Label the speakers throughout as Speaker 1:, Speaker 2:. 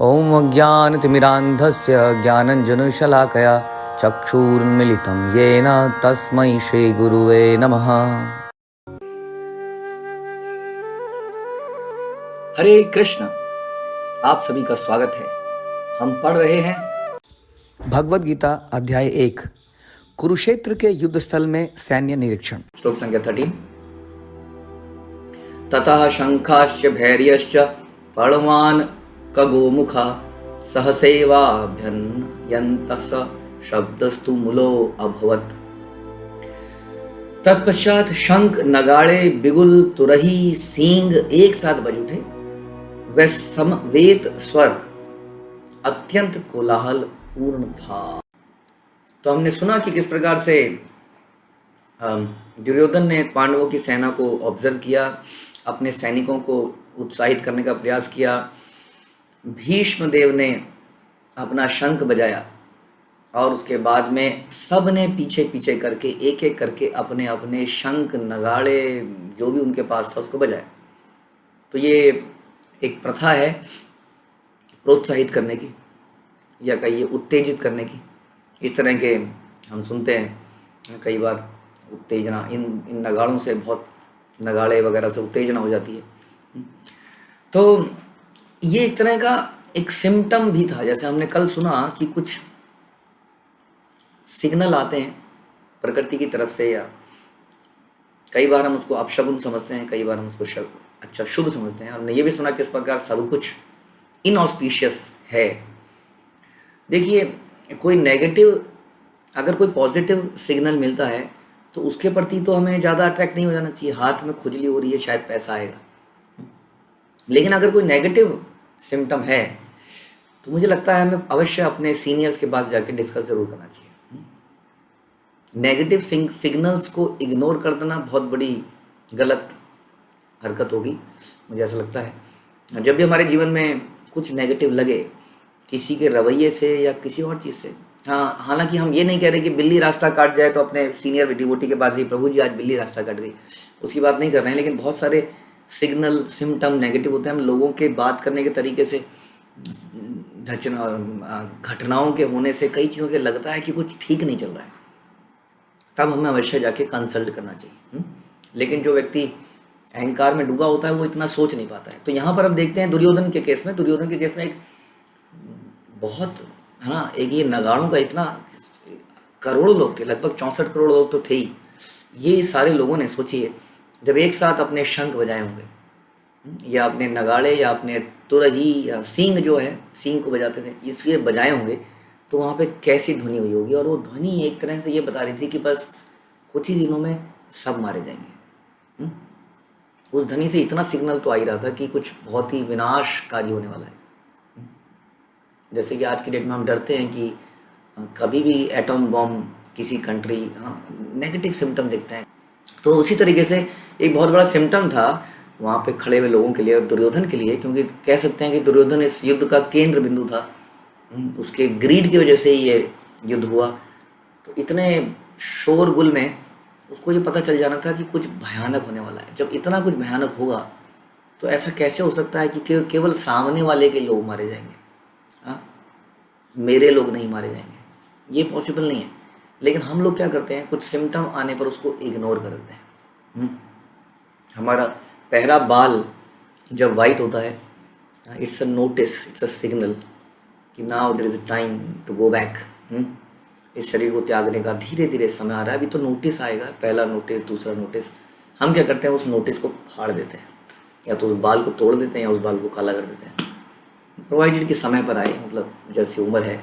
Speaker 1: ॐ अज्ञानतिमिरान्धस्य ज्ञानञ्जनशलाकया चक्षुरुन्मिलितं येन तस्मै श्रीगुरुवे नमः।
Speaker 2: हरे कृष्ण। आप सभी का स्वागत है। हम पढ़ रहे हैं
Speaker 1: भगवद गीता अध्याय 1 कुरुक्षेत्र के युद्ध स्थल में सैन्य निरीक्षण।
Speaker 2: श्लोक संख्या 13। ततः शंखाश्च भैर्यश्च पणवान् खगोमुखा सहसैवाभ्यनयन्तः शब्दस्तु मूलो अभवत्। तत्पश्चात शंख नगाड़े बिगुल तुरही सींग एक साथ बज उठे। वह समवेत स्वर अत्यंत कोलाहल पूर्ण था। तो हमने सुना कि किस प्रकार से दुर्योधन ने पांडवों की सेना को ऑब्जर्व किया, अपने सैनिकों को उत्साहित करने का प्रयास किया। भीष्म देव ने अपना शंख बजाया और उसके बाद में सब ने पीछे पीछे करके एक एक करके अपने अपने शंख नगाड़े जो भी उनके पास था उसको बजाया। तो ये एक प्रथा है प्रोत्साहित करने की या कहिए उत्तेजित करने की। इस तरह के हम सुनते हैं कई बार उत्तेजना, इन नगाड़ों से बहुत, नगाड़े वगैरह से उत्तेजना हो जाती है। तो ये एक तरह का एक सिम्टम भी था। जैसे हमने कल सुना कि कुछ सिग्नल आते हैं प्रकृति की तरफ से, या कई बार हम उसको अपशगुन समझते हैं, कई बार हम उसको अच्छा शुभ समझते हैं। हमने ये भी सुना कि इस प्रकार सब कुछ इनऑस्पिशियस है। देखिए, कोई नेगेटिव, अगर कोई पॉजिटिव सिग्नल मिलता है तो उसके प्रति तो हमें ज़्यादा अट्रैक्ट नहीं हो जाना चाहिए। हाथ में खुजली हो रही है, शायद पैसा आएगा। लेकिन अगर कोई नेगेटिव सिम्टम है तो मुझे लगता है हमें अवश्य अपने सीनियर्स के पास जाके डिस्कस ज़रूर करना चाहिए। नेगेटिव सिग्नल्स को इग्नोर कर देना बहुत बड़ी गलत हरकत होगी, मुझे ऐसा लगता है। जब भी हमारे जीवन में कुछ नेगेटिव लगे, किसी के रवैये से या किसी और चीज़ से, हाँ, हालांकि हम ये नहीं कह रहे कि बिल्ली रास्ता काट जाए तो अपने सीनियर डिवोटी के पास ही, प्रभु जी आज बिल्ली रास्ता काट गई, उसकी बात नहीं कर रहे हैं। लेकिन बहुत सारे सिग्नल सिम्टम नेगेटिव होते हैं। हम लोगों के बात करने के तरीके से, घटनाओं के होने से, कई चीज़ों से लगता है कि कुछ ठीक नहीं चल रहा है, तब हमें अवश्य जाके कंसल्ट करना चाहिए। लेकिन जो व्यक्ति अहंकार में डूबा होता है वो इतना सोच नहीं पाता है। तो यहाँ पर हम देखते हैं दुर्योधन के केस में एक बहुत, है ना, एक ये नगाड़ों का इतना, करोड़ों लोग थे, लगभग 64 करोड़ लोग तो थे ही। ये सारे लोगों ने, सोचिए, जब एक साथ अपने शंख बजाए होंगे या अपने नगाड़े या अपने तुरही या सींग, जो है सींग को बजाते थे, इसलिए बजाए होंगे, तो वहाँ पे कैसी ध्वनि हुई होगी। और वो ध्वनि एक तरह से ये बता रही थी कि बस कुछ ही दिनों में सब मारे जाएंगे। उस ध्वनि से इतना सिग्नल तो आ ही रहा था कि कुछ बहुत ही विनाशकारी होने वाला है। जैसे कि आज की डेट में हम डरते हैं कि कभी भी एटॉम बॉम्ब किसी कंट्री, नेगेटिव सिम्टम दिखते हैं। तो उसी तरीके से एक बहुत बड़ा सिम्टम था वहाँ पे खड़े हुए लोगों के लिए, दुर्योधन के लिए, क्योंकि कह सकते हैं कि दुर्योधन इस युद्ध का केंद्र बिंदु था। उसके ग्रीड की वजह से ही ये युद्ध हुआ। तो इतने शोरगुल में उसको ये पता चल जाना था कि कुछ भयानक होने वाला है। जब इतना कुछ भयानक होगा तो ऐसा कैसे हो सकता है कि केवल सामने वाले के लोग मारे जाएंगे, मेरे लोग नहीं मारे जाएंगे? ये पॉसिबल नहीं है। लेकिन हम लोग क्या करते हैं, कुछ सिम्टम आने पर उसको इग्नोर कर देते हैं। हमारा पहला बाल जब वाइट होता है, it's a notice, it's a signal कि now there is a time to go back. इस शरीर को त्यागने का धीरे धीरे समय आ रहा है। अभी तो नोटिस आएगा, पहला नोटिस, दूसरा नोटिस। हम क्या करते हैं, उस नोटिस को फाड़ देते हैं, या तो उस बाल को तोड़ देते हैं या उस बाल को काला कर देते हैं, प्रोवाइडेड कि समय पर आए, मतलब जैसी उम्र है।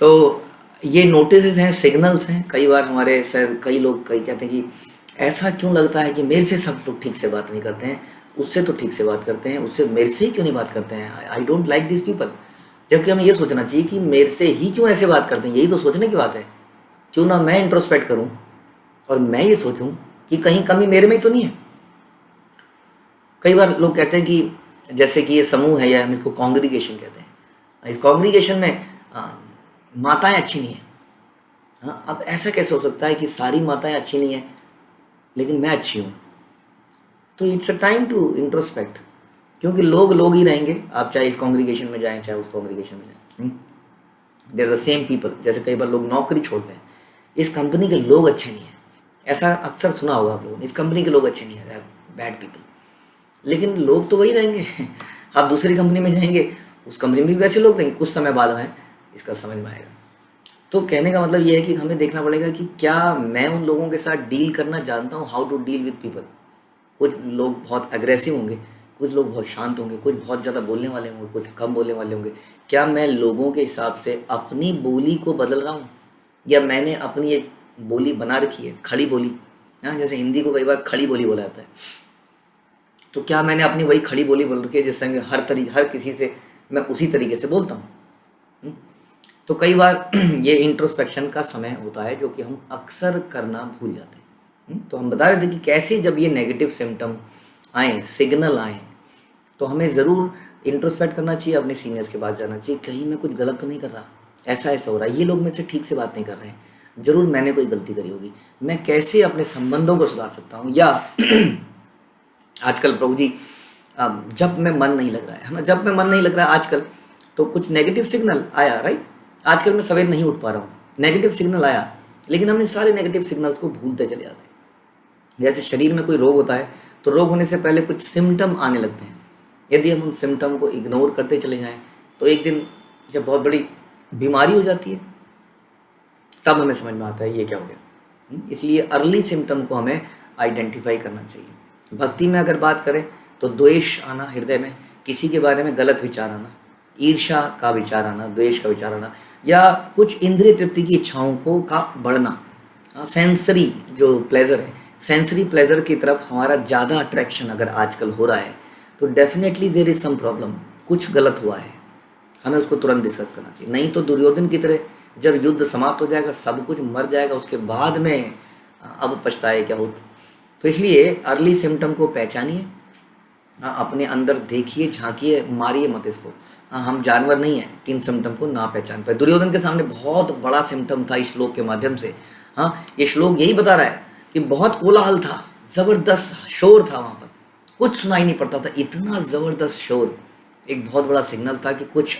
Speaker 2: तो ये नोटिस हैं, सिग्नल्स हैं। कई बार हमारे कई लोग कहते हैं कि ऐसा क्यों लगता है कि मेरे से सब लोग ठीक से बात नहीं करते हैं, उससे तो ठीक से बात करते हैं, उससे मेरे से ही क्यों नहीं बात करते हैं, I don't like this people. जबकि हमें ये सोचना चाहिए कि मेरे से ही क्यों ऐसे बात करते हैं, यही तो सोचने की बात है। क्यों ना मैं इंट्रोस्पेक्ट करूं और मैं ये सोचूं कि कहीं कमी मेरे में ही तो नहीं है। कई बार लोग कहते हैं कि जैसे कि ये समूह है, या हम इसको कॉन्ग्रीगेशन कहते हैं, इस कॉन्ग्रीगेशन में माताएं अच्छी नहीं है। अब ऐसा कैसे हो सकता है कि सारी माताएं अच्छी नहीं है लेकिन मैं अच्छी हूँ? तो it's a time to introspect, क्योंकि लोग लोग ही रहेंगे, आप चाहे इस कॉन्ग्रीगेशन में जाएं चाहे उस कॉन्ग्रीगेशन में जाएं, देयर द सेम पीपल। जैसे कई बार लोग नौकरी छोड़ते हैं, इस कंपनी के लोग अच्छे नहीं हैं, ऐसा अक्सर सुना होगा आप लोगों ने, इस कंपनी के लोग अच्छे नहीं हैं, बैड पीपल। लेकिन लोग तो वही रहेंगे आप दूसरी कंपनी में जाएंगे, उस कंपनी में भी वैसे लोग रहेंगे, कुछ समय बाद हमें इसका समझ में आएगा। तो कहने का मतलब ये है कि हमें देखना पड़ेगा कि क्या मैं उन लोगों के साथ डील करना जानता हूँ, how to deal with people. कुछ लोग बहुत अग्रेसिव होंगे, कुछ लोग बहुत शांत होंगे, कुछ बहुत ज़्यादा बोलने वाले होंगे, कुछ कम बोलने वाले होंगे। क्या मैं लोगों के हिसाब से अपनी बोली को बदल रहा हूँ, या मैंने अपनी एक बोली बना रखी है, खड़ी बोली। हाँ, जैसे हिंदी को कई बार खड़ी बोली बोला जाता है, तो क्या मैंने अपनी वही खड़ी बोली बोल रखी है जिससे हर किसी से मैं उसी तरीके से बोलता हूँ। तो कई बार ये इंट्रोस्पेक्शन का समय होता है जो कि हम अक्सर करना भूल जाते हैं। तो हम बता रहे थे कि कैसे जब ये नेगेटिव सिम्टम आए, सिग्नल आए, तो हमें ज़रूर इंट्रोस्पेक्ट करना चाहिए, अपने सीनियर्स के पास जाना चाहिए, कहीं मैं कुछ गलत तो नहीं कर रहा, ऐसा ऐसा हो रहा है, ये लोग मेरे से ठीक से बात नहीं कर रहे हैं, ज़रूर मैंने कोई गलती करी होगी, मैं कैसे अपने संबंधों को सुधार सकता हूँ। या आजकल प्रभु जी जब मैं मन नहीं लग रहा है ना, जब मैं मन नहीं लग रहा है आजकल, तो कुछ नेगेटिव सिग्नल आया, राइट। आजकल मैं सवेर नहीं उठ पा रहा हूँ, नेगेटिव सिग्नल आया, लेकिन हम इन सारे नेगेटिव सिग्नल्स को भूलते चले जाते हैं। जैसे शरीर में कोई रोग होता है, तो रोग होने से पहले कुछ सिम्टम आने लगते हैं, यदि हम उन सिम्टम को इग्नोर करते चले जाएं, तो एक दिन जब बहुत बड़ी बीमारी हो जाती है, तब हमें समझ में आता है ये क्या हो गया। इसलिए अर्ली सिम्टम को हमें आइडेंटिफाई करना चाहिए। भक्ति में अगर बात करें तो द्वेष आना हृदय में, किसी के बारे में गलत विचार आना, ईर्ष्या का विचार आना, द्वेष का विचार आना, या कुछ इंद्रिय तृप्ति की इच्छाओं को का बढ़ना, सेंसरी जो प्लेजर है, सेंसरी प्लेजर की तरफ हमारा ज़्यादा अट्रैक्शन अगर आजकल हो रहा है, तो definitely there is some problem, कुछ गलत हुआ है, हमें उसको तुरंत डिस्कस करना चाहिए। नहीं तो दुर्योधन की तरह जब युद्ध समाप्त हो जाएगा, सब कुछ मर जाएगा, उसके बाद में अब पछताए क्या होता। तो इसलिए अर्ली सिम्टम को पहचानिए, अपने अंदर देखिए, झांकिए, मारिए मत इसको। हम जानवर नहीं हैं कि इन सिम्टम को ना पहचान पाए। दुर्योधन के सामने बहुत बड़ा सिम्टम था इस श्लोक के माध्यम से। हाँ, ये श्लोक यही बता रहा है कि बहुत कोलाहल था, ज़बरदस्त शोर था, वहाँ पर कुछ सुनाई नहीं पड़ता था, इतना ज़बरदस्त शोर एक बहुत बड़ा सिग्नल था कि कुछ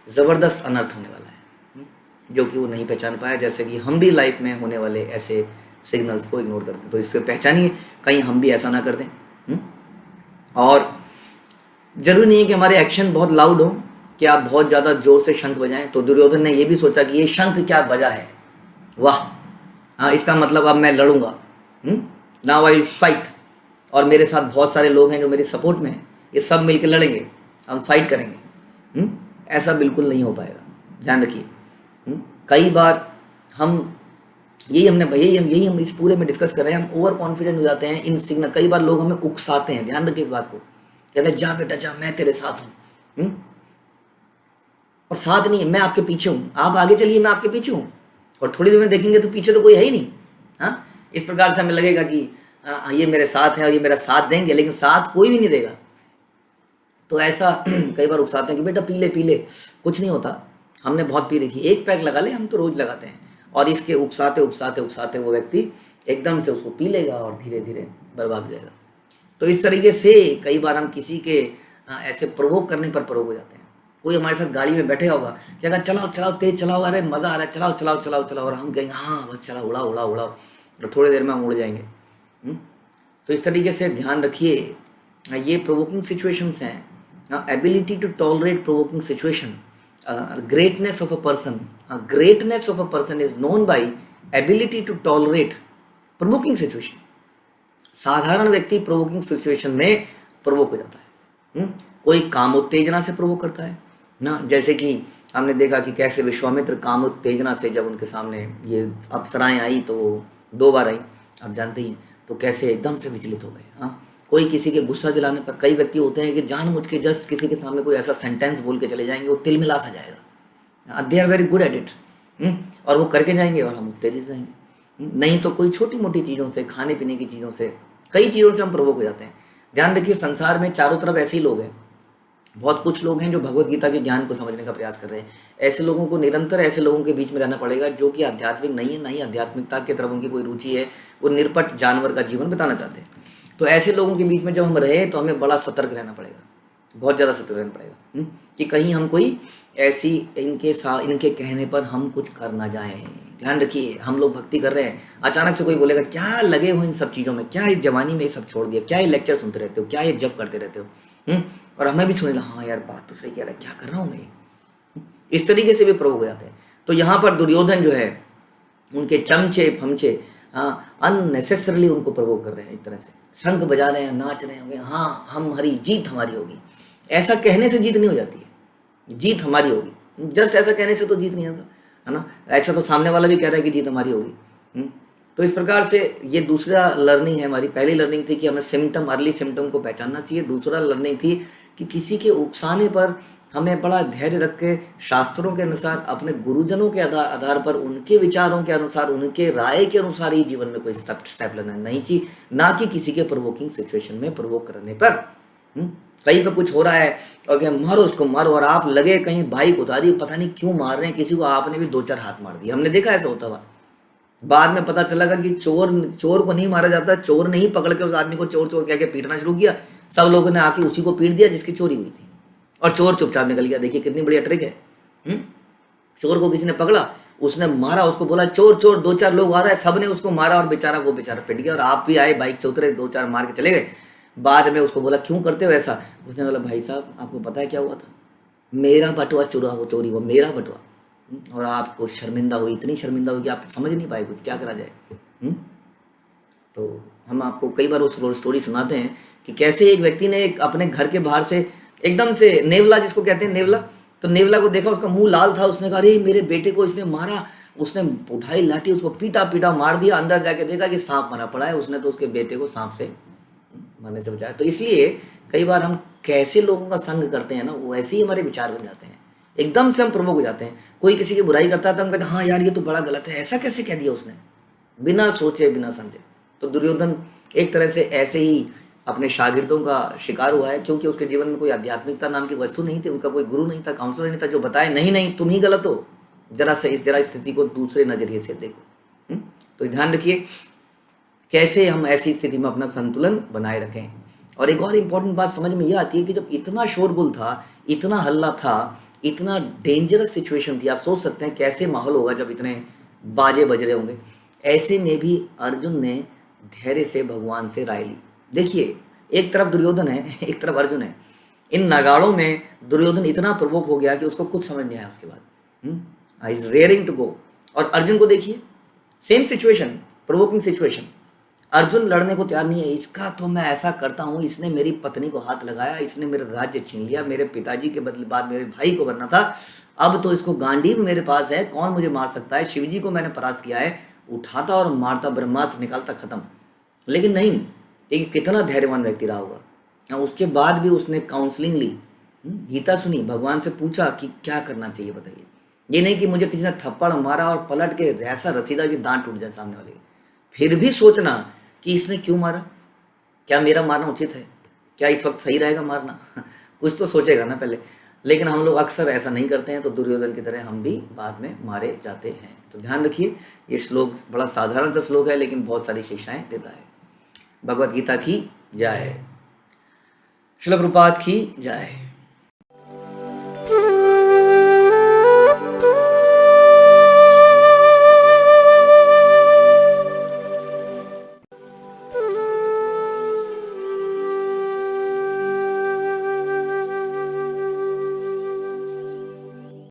Speaker 2: ज़बरदस्त अनर्थ होने वाला है, जो कि वो नहीं पहचान पाया। जैसे कि हम भी लाइफ में होने वाले ऐसे सिग्नल्स को इग्नोर करते हैं, तो इससे पहचानिए, कहीं हम भी ऐसा ना कर दें। और ज़रूरी नहीं है कि हमारे एक्शन बहुत लाउड हो, कि आप बहुत ज़्यादा ज़ोर से शंख बजाएं। तो दुर्योधन ने ये भी सोचा कि ये शंख क्या बजा है, वाह, हाँ, इसका मतलब अब मैं लड़ूंगा, नाउ आई विल फाइट, और मेरे साथ बहुत सारे लोग हैं जो मेरे सपोर्ट में हैं, ये सब मिलकर लड़ेंगे, हम फाइट करेंगे। ऐसा बिल्कुल नहीं हो पाएगा, ध्यान रखिए। कई बार हम यही हम इस पूरे में डिस्कस कर रहे हैं, हम ओवर कॉन्फिडेंट हो जाते हैं इन सिग्नल। कई बार लोग हमें उकसाते हैं, ध्यान रखिए इस बात को, कहते हैं जा बेटा जा, मैं तेरे साथ हूँ, और साथ नहीं है, मैं आपके पीछे हूँ, आप आगे चलिए, मैं आपके पीछे हूँ, और थोड़ी देर में देखेंगे तो पीछे तो कोई है ही नहीं। हाँ, इस प्रकार से हमें लगेगा कि ये मेरे साथ है और ये मेरा साथ देंगे, लेकिन साथ कोई भी नहीं देगा। तो ऐसा कई बार उकसाते हैं कि बेटा पी ले पी ले, कुछ नहीं होता, हमने बहुत पी रखी, एक पैक लगा ले, हम तो रोज लगाते हैं। और इसके उकसाते उकसाते उकसाते वो व्यक्ति एकदम से उसको पी लेगा और धीरे धीरे बर्बाद हो जाएगा। तो इस तरीके से कई बार हम किसी के ऐसे प्रोवोक करने पर प्रोवोक हो जाते हैं। कोई हमारे साथ गाड़ी में बैठे होगा, क्या कहा चलाओ चलाओ तेज चलाओ, अरे मज़ा आ रहा है, चलाओ चलाओ चलाओ चलाओ, और हम कहेंगे हाँ बस चलाओ, उड़ाओ उड़ाओ उड़ाओ, और थोड़ी देर में हम उड़ जाएंगे। तो इस तरीके से ध्यान रखिए, ये प्रोवोकिंग सिचुएशंस हैं। Ability to tolerate provoking situation, greatness of a person is known by ability to tolerate provoking situation. साधारण व्यक्ति प्रोवोकिंग सिचुएशन में प्रोवोक हो जाता है। कोई काम उत्तेजना से प्रोवोक करता है ना, जैसे कि हमने देखा कि कैसे विश्वामित्र काम उत्तेजना से जब उनके सामने ये अप्सराएं आई, तो 2 बार आई, आप जानते ही हैं, तो कैसे एकदम से विचलित हो गए। हाँ, कोई किसी के गुस्सा दिलाने पर, कई व्यक्ति होते हैं कि जानबूझ के जस्ट किसी के सामने कोई ऐसा सेंटेंस बोल के चले जाएंगे, वो तिलमिला सा जाएगा, they are very good at it, और वो करके जाएंगे और हम उत्तेजित रहेंगे। नहीं तो कोई छोटी मोटी चीज़ों से, खाने पीने की चीज़ों से, कई चीज़ों से हम प्रवोक हो जाते हैं। ध्यान रखिए, संसार में चारों तरफ ऐसे ही लोग हैं, बहुत कुछ लोग हैं जो भगवत गीता के ज्ञान को समझने का प्रयास कर रहे हैं। ऐसे लोगों को निरंतर ऐसे लोगों के बीच में रहना पड़ेगा जो कि आध्यात्मिक नहीं है, ना ही आध्यात्मिकता की तरफ उनकी कोई रुचि है, वो निरपट जानवर का जीवन बिताना चाहते हैं। तो ऐसे लोगों के बीच में जब हम रहे तो हमें बड़ा सतर्क रहना पड़ेगा, बहुत ज़्यादा सतर्क रहना पड़ेगा, कि कहीं हम कोई ऐसी इनके कहने पर हम कुछ कर ना जाएं। ध्यान रखिए, हम लोग भक्ति कर रहे हैं, अचानक से कोई बोलेगा क्या लगे हो इन सब चीज़ों में, क्या इस जवानी में ये सब छोड़ दिया, क्या ये लेक्चर सुनते रहते हो, क्या ये जब करते रहते हो, और हमें भी सुने, हाँ यार बात तो सही कह रहा है, क्या कर रहा हूँ मैं, इस तरीके से भी प्रभु हो जाते हैं। तो यहाँ पर दुर्योधन जो है, उनके चमचे फमचे अननेसेसरली उनको प्रवोक कर रहे हैं, एक तरह से शंख बजा रहे हैं, नाच रहे होंगे, हाँ हम हरी जीत हमारी होगी। ऐसा कहने से जीत नहीं हो जाती है, जीत हमारी होगी, जस्ट ऐसा कहने से तो जीत नहीं आता है ना। ऐसा तो सामने वाला भी कह रहा है कि जीत हमारी होगी। तो इस प्रकार से ये दूसरा लर्निंग है हमारी। पहली लर्निंग थी कि हमें सिम्टम, अर्ली सिम्टम को पहचानना चाहिए। दूसरा लर्निंग थी कि किसी के उकसाने पर हमें बड़ा धैर्य रख के शास्त्रों के अनुसार, अपने गुरुजनों के आधार पर, उनके विचारों के अनुसार, उनके राय के अनुसार ही जीवन में कोई स्टेप लेना नहीं चाहिए, ना कि किसी के प्रोवोकिंग सिचुएशन में प्रवोक करने पर। कहीं पर कुछ हो रहा है और क्या मारो उसको मारो, और आप लगे कहीं बाइक उतारी, पता नहीं क्यों मार रहे हैं किसी को, आपने भी 2-4 हाथ मार दिए। हमने देखा ऐसा होता हुआ। बाद में पता चला कि चोर को नहीं मारा जाता, चोर ने ही पकड़ के उस आदमी को चोर कह के पीटना शुरू किया। सब लोगों ने आके उसी को पीट दिया जिसकी चोरी हुई थी, और चोर चुपचाप निकल गया। देखिए कितनी बढ़िया ट्रिक है। चोर को किसी ने पकड़ा, उसने मारा, उसको बोला चोर चोर, 2-4 लोग आ रहा है, सबने उसको मारा, और वो बेचारा पिट गया। और आप भी आए, बाइक से उतरे, 2-4 मार के चले गए। बाद में उसको बोला क्यों करते हो ऐसा, उसने बोला भाई साहब आपको पता है क्या हुआ था, मेरा बटुआ चोरी हुआ, मेरा बटुआ। और आपको शर्मिंदा हुई, इतनी शर्मिंदा हुई कि आप समझ नहीं पाए कुछ, क्या करा जाए। तो हम आपको कई बार वो स्टोरी सुनाते हैं कि कैसे एक व्यक्ति ने अपने घर के बाहर से एकदम से नेवला, जिसको कहते हैं नेवला, तो नेवला को देखा, उसका मुंह लाल था। उसने कहा अरे मेरे बेटे को इसने मारा। उसने उठाई लाठी, उसको पीटा मार दिया। अंदर जाके देखा कि सांप मरा पड़ा है। उसने तो उसके बेटे को सांप से मरने से बचाया। तो इसलिए कई बार हम कैसे लोगों का संग करते हैं ना, वैसे ही हमारे विचार बन जाते हैं। एकदम से हम प्रमुख हो जाते हैं। कोई किसी की बुराई करता है तो हम कहते हैं हाँ यार ये तो बड़ा गलत है, ऐसा कैसे कह दिया उसने, बिना सोचे बिना समझे। तो दुर्योधन एक तरह से ऐसे ही अपने शागिर्दों का शिकार हुआ है, क्योंकि उसके जीवन में कोई आध्यात्मिकता नाम की वस्तु नहीं थी, उनका कोई गुरु नहीं था, काउंसलर नहीं था जो बताए नहीं तुम ही गलत हो, जरा स्थिति को दूसरे नजरिए से देखो। तो ध्यान रखिए कैसे हम ऐसी स्थिति में अपना संतुलन बनाए रखें। और एक और इम्पोर्टेंट बात समझ में यह आती है कि जब इतना शोरगुल था, इतना हल्ला था, इतना डेंजरस सिचुएशन थी, आप सोच सकते हैं कैसे माहौल होगा जब इतने बाजे बज रहे होंगे। ऐसे में भी अर्जुन ने धैर्य से भगवान से राय ली। देखिए एक तरफ दुर्योधन है, एक तरफ अर्जुन है। इन नगाड़ों में दुर्योधन इतना प्रवोक हो गया कि उसको कुछ समझ नहीं आया। उसके बाद इज रेयरिंग टू गो। और अर्जुन को देखिए, same situation, provoking situation. Arjun लड़ने को तैयार नहीं है। इसका तो मैं ऐसा करता हूँ, इसने मेरी पत्नी को हाथ लगाया, इसने मेरा राज्य छीन लिया, मेरे पिताजी के बदले बाद मेरे भाई को बनना था, अब तो इसको गांडीव मेरे पास है, कौन मुझे मार सकता है। शिवजी को मैंने परास्त किया है, उठाता और मारता, ब्रह्मास्त्र निकालता, खत्म। लेकिन नहीं, देखिए कितना धैर्यवान व्यक्ति रहा होगा। उसके बाद भी उसने काउंसलिंग ली, गीता सुनी, भगवान से पूछा कि क्या करना चाहिए बताइए। ये नहीं कि मुझे किसी ने थप्पड़ मारा और पलट के ऐसा रसीदा कि दांत टूट जाए सामने वाले, फिर भी सोचना कि इसने क्यों मारा, क्या मेरा मारना उचित है, क्या इस वक्त सही रहेगा मारना। कुछ तो सोचेगा ना पहले। लेकिन हम लोग अक्सर ऐसा नहीं करते हैं, तो दुर्योधन की तरह हम भी बाद में मारे जाते हैं। तो ध्यान रखिए, ये श्लोक बड़ा साधारण सा श्लोक है, लेकिन बहुत सारी शिक्षाएं देता है। भगवद गीता की जय। श्रील प्रभुपाद की जय।